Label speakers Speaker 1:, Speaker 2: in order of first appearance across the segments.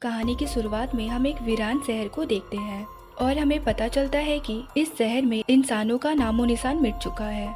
Speaker 1: कहानी की शुरुआत में हम एक वीरान शहर को देखते हैं और हमें पता चलता है कि इस शहर में इंसानों का नामो निशान मिट चुका है।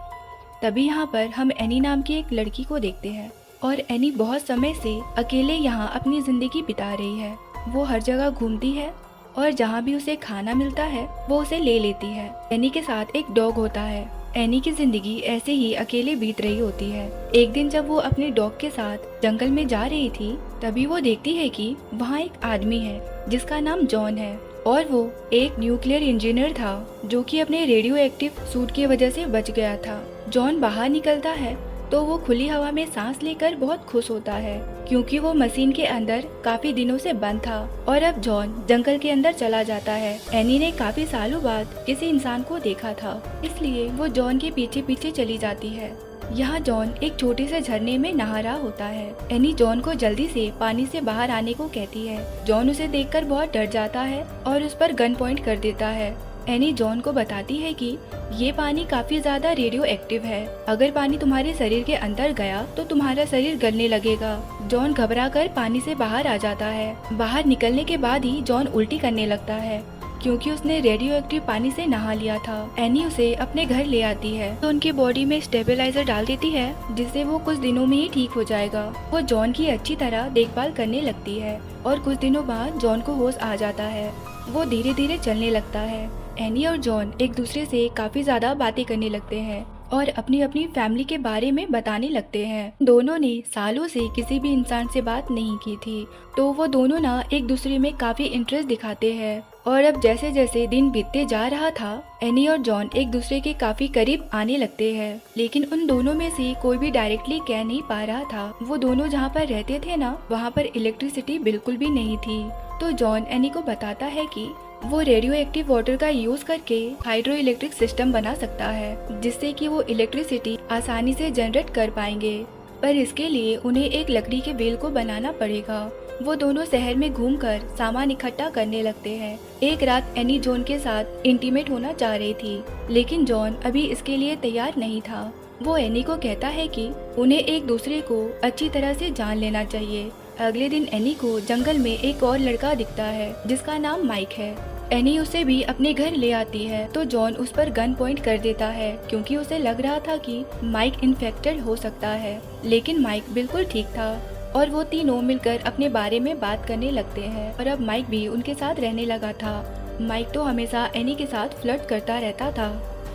Speaker 1: तभी यहाँ पर हम एनी नाम की एक लड़की को देखते हैं और एनी बहुत समय से अकेले यहाँ अपनी जिंदगी बिता रही है। वो हर जगह घूमती है और जहाँ भी उसे खाना मिलता है वो उसे ले लेती है। एनी के साथ एक डॉग होता है। एनी की जिंदगी ऐसे ही अकेले बीत रही होती है। एक दिन जब वो अपने डॉग के साथ जंगल में जा रही थी तभी वो देखती है कि वहाँ एक आदमी है जिसका नाम जॉन है और वो एक न्यूक्लियर इंजीनियर था जो कि अपने रेडियो एक्टिव सूट की वजह से बच गया था। जॉन बाहर निकलता है तो वो खुली हवा में सांस लेकर बहुत खुश होता है क्योंकि वो मशीन के अंदर काफी दिनों से बंद था और अब जॉन जंगल के अंदर चला जाता है। एनी ने काफी सालों बाद किसी इंसान को देखा था इसलिए वो जॉन के पीछे पीछे चली जाती है। यहाँ जॉन एक छोटे से झरने में नहा रहा होता है। एनी जॉन को जल्दी से पानी से बाहर आने को कहती है। जॉन उसे देखकर बहुत डर जाता है और उस पर गन पॉइंट कर देता है। एनी जॉन को बताती है कि ये पानी काफी ज्यादा रेडियो एक्टिव है। अगर पानी तुम्हारे शरीर के अंदर गया तो तुम्हारा शरीर गलने लगेगा। जॉन घबराकर पानी से बाहर आ जाता है। बाहर निकलने के बाद ही जॉन उल्टी करने लगता है क्योंकि उसने रेडियो एक्टिव पानी से नहा लिया था। एनी उसे अपने घर ले आती है तो उनकी बॉडी में स्टेबलाइजर डाल देती है जिससे वो कुछ दिनों में ही ठीक हो जाएगा। वो जॉन की अच्छी तरह देखभाल करने लगती है और कुछ दिनों बाद जॉन को होश आ जाता है। वो धीरे धीरे चलने लगता है। एनी और जॉन एक दूसरे से काफी ज्यादा बातें करने लगते हैं और अपनी अपनी फैमिली के बारे में बताने लगते हैं। दोनों ने सालों से किसी भी इंसान से बात नहीं की थी तो वो दोनों ना एक दूसरे में काफी इंटरेस्ट दिखाते हैं। और अब जैसे जैसे दिन बीतते जा रहा था एनी और जॉन एक दूसरे के काफी करीब आने लगते हैं लेकिन उन दोनों में से कोई भी डायरेक्टली कह नहीं पा रहा था। वो दोनों जहाँ पर रहते थे ना वहाँ पर इलेक्ट्रिसिटी बिल्कुल भी नहीं थी। तो जॉन एनी को बताता है कि वो रेडियो एक्टिव वाटर का यूज करके हाइड्रो इलेक्ट्रिक सिस्टम बना सकता है जिससे कि वो इलेक्ट्रिसिटी आसानी से जनरेट कर पाएंगे, पर इसके लिए उन्हें एक लकड़ी के बेल को बनाना पड़ेगा। वो दोनों शहर में घूमकर सामान इकट्ठा करने लगते हैं। एक रात एनी जॉन के साथ इंटीमेट होना चाह रही थी लेकिन जॉन अभी इसके लिए तैयार नहीं था। वो एनी को कहता है कि उन्हें एक दूसरे को अच्छी तरह से जान लेना चाहिए। अगले दिन एनी को जंगल में एक और लड़का दिखता है जिसका नाम माइक है। एनी उसे भी अपने घर ले आती है तो जॉन उस पर गन पॉइंट कर देता है क्योंकि उसे लग रहा था कि माइक इन्फेक्टेड हो सकता है, लेकिन माइक बिल्कुल ठीक था और वो तीनों मिलकर अपने बारे में बात करने लगते हैं और अब माइक भी उनके साथ रहने लगा था। माइक तो हमेशा एनी के साथ फ्लर्ट करता रहता था।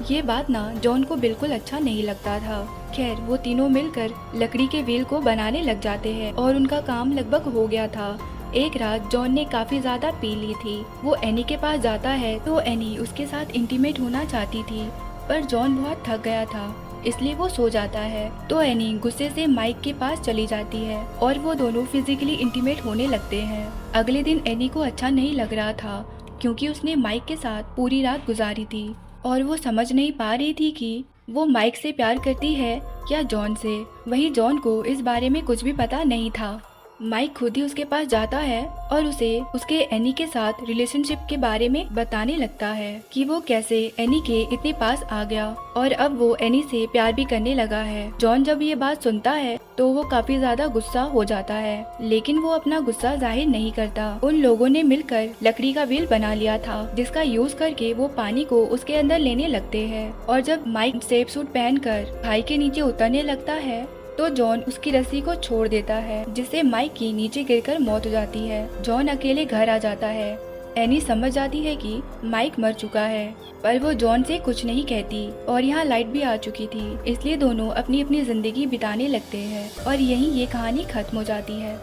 Speaker 1: ये बात ना जॉन को बिल्कुल अच्छा नहीं लगता था। खैर वो तीनों मिलकर लकड़ी के व्हील को बनाने लग जाते हैं और उनका काम लगभग हो गया था। एक रात जॉन ने काफी ज्यादा पी ली थी। वो एनी के पास जाता है तो एनी उसके साथ इंटीमेट होना चाहती थी पर जॉन बहुत थक गया था इसलिए वो सो जाता है। तो एनी गुस्से से माइक के पास चली जाती है और वो दोनों फिजिकली इंटीमेट होने लगते हैं। अगले दिन एनी को अच्छा नहीं लग रहा था क्योंकि उसने माइक के साथ पूरी रात गुजारी थी और वो समझ नहीं पा रही थी कि वो माइक से प्यार करती है या जॉन से। वहीं जॉन को इस बारे में कुछ भी पता नहीं था। माइक खुद ही उसके पास जाता है और उसे उसके एनी के साथ रिलेशनशिप के बारे में बताने लगता है कि वो कैसे एनी के इतने पास आ गया और अब वो एनी से प्यार भी करने लगा है। जॉन जब ये बात सुनता है तो वो काफी ज्यादा गुस्सा हो जाता है लेकिन वो अपना गुस्सा जाहिर नहीं करता। उन लोगों ने मिलकर लकड़ी का व्हील बना लिया था जिसका यूज करके वो पानी को उसके अंदर लेने लगते हैं और जब माइक सेफ सूट पहनकर खाई के नीचे उतरने लगता है तो जॉन उसकी रस्सी को छोड़ देता है जिससे माइक की नीचे गिरकर मौत हो जाती है। जॉन अकेले घर आ जाता है। एनी समझ जाती है कि माइक मर चुका है पर वो जॉन से कुछ नहीं कहती और यहाँ लाइट भी आ चुकी थी इसलिए दोनों अपनी अपनी जिंदगी बिताने लगते हैं और यहीं ये कहानी खत्म हो जाती है।